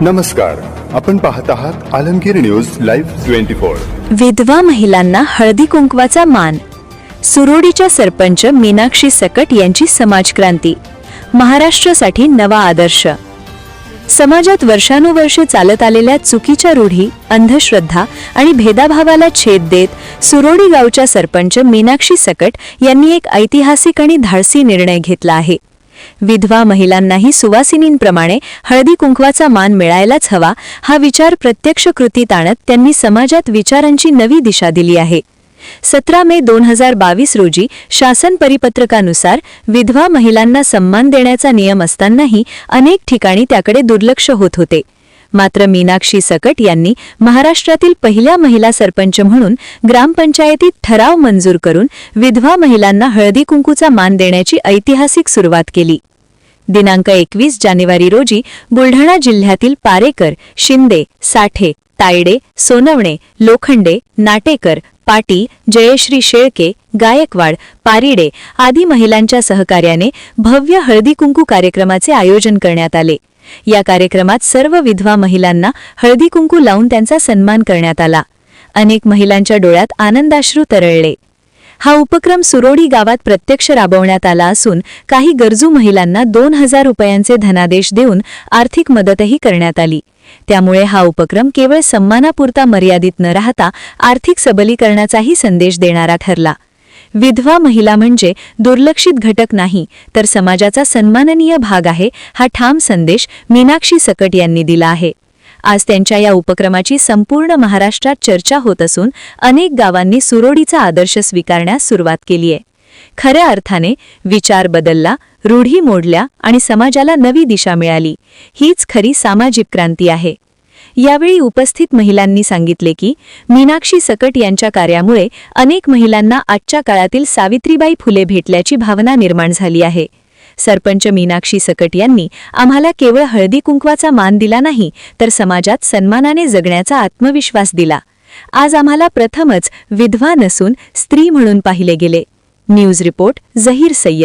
नमस्कार, आपण पाहत आहात आलमगीर न्यूज लाईव्ह 24। विधवा महिलांना हळदी कुंकवाचा मान। सुरोडीच्या सरपंच मीनाक्षी सकट यांची समाजक्रांती। महाराष्ट्रासाठी नवा आदर्श। समाजात वर्षानुवर्षे चालत आलेल्या चुकीच्या रूढी, अंधश्रद्धा आणि भेदाभावाला छेद देत सुरोडी गावच्या सरपंच मीनाक्षी सकट यांनी एक ऐतिहासिक आणि धाडसी निर्णय घेतला आहे। विधवा महिलांनाही सुवासिनींप्रमाणे हळदी कुंकवाचा मान मिळायलाच हवा हा विचार प्रत्यक्ष कृतीत आणत त्यांनी समाजात विचारांची नवी दिशा दिली आहे। 17 मे 2022 रोजी शासन परिपत्रकानुसार विधवा महिलांना सन्मान देण्याचा नियम असतानाही अनेक ठिकाणी त्याकडे दुर्लक्ष होत होते। मात्र मीनाक्षी सकट यांनी महाराष्ट्रातील पहिल्या महिला सरपंच म्हणून ग्रामपंचायतीत ठराव मंजूर करून विधवा महिलांना हळदी कुंकूचा मान देण्याची ऐतिहासिक सुरुवात केली। दिनांक 21 जानेवारी रोजी बुलढाणा जिल्ह्यातील पारेकर, शिंदे, साठे, तायडे, सोनवणे, लोखंडे, नाटेकर, पाटील, जयश्री शेळके, गायकवाड, पारिडे आदी महिलांच्या सहकार्याने भव्य हळदी कुंकू कार्यक्रमाचे आयोजन करण्यात आले। या कार्यक्रमात सर्व विधवा महिलांना हळदी कुंकू लावून त्यांचा सन्मान करण्यात आला। अनेक महिलांच्या डोळ्यात आनंदाश्रू तरळले। हा उपक्रम सुरोडी गावात प्रत्यक्ष राबवण्यात आला असून काही गरजू महिलांना 2000 रुपयांचे धनादेश देऊन आर्थिक मदतही करण्यात आली। त्यामुळे हा उपक्रम केवळ सन्मानापुरता मर्यादित न राहता आर्थिक सबलीकरणाचाही संदेश देणारा ठरला। विधवा महिला म्हणजे दुर्लक्षित घटक नाही तर समाजाचा सन्माननीय भाग आहे हा ठाम संदेश मीनाक्षी सकट यांनी दिला आहे। आज त्यांच्या या उपक्रमाची संपूर्ण महाराष्ट्रात चर्चा होत असून अनेक गावांनी सुरोडीचा आदर्श स्वीकारण्यास सुरुवात केली आहे। खऱ्या अर्थाने विचार बदलला, रूढी मोडल्या आणि समाजाला नवी दिशा मिळाली। हीच खरी सामाजिक क्रांती आहे। यावेळी उपस्थित महिलांनी सांगितले की मीनाक्षी सकट यांच्या कार्यामुळे अनेक महिलांना आजच्या काळातील सावित्रीबाई फुले भेटल्याची भावना निर्माण झाली आहे। सरपंच मीनाक्षी सकट यांनी आम्हाला केवळ हळदी कुंकवाचा मान दिला नाही तर समाजात सन्मानाने जगण्याचा आत्मविश्वास दिला। आज आम्हाला प्रथमच विधवा नसून स्त्री म्हणून पाहिले गेले। News report Zaheer Syed.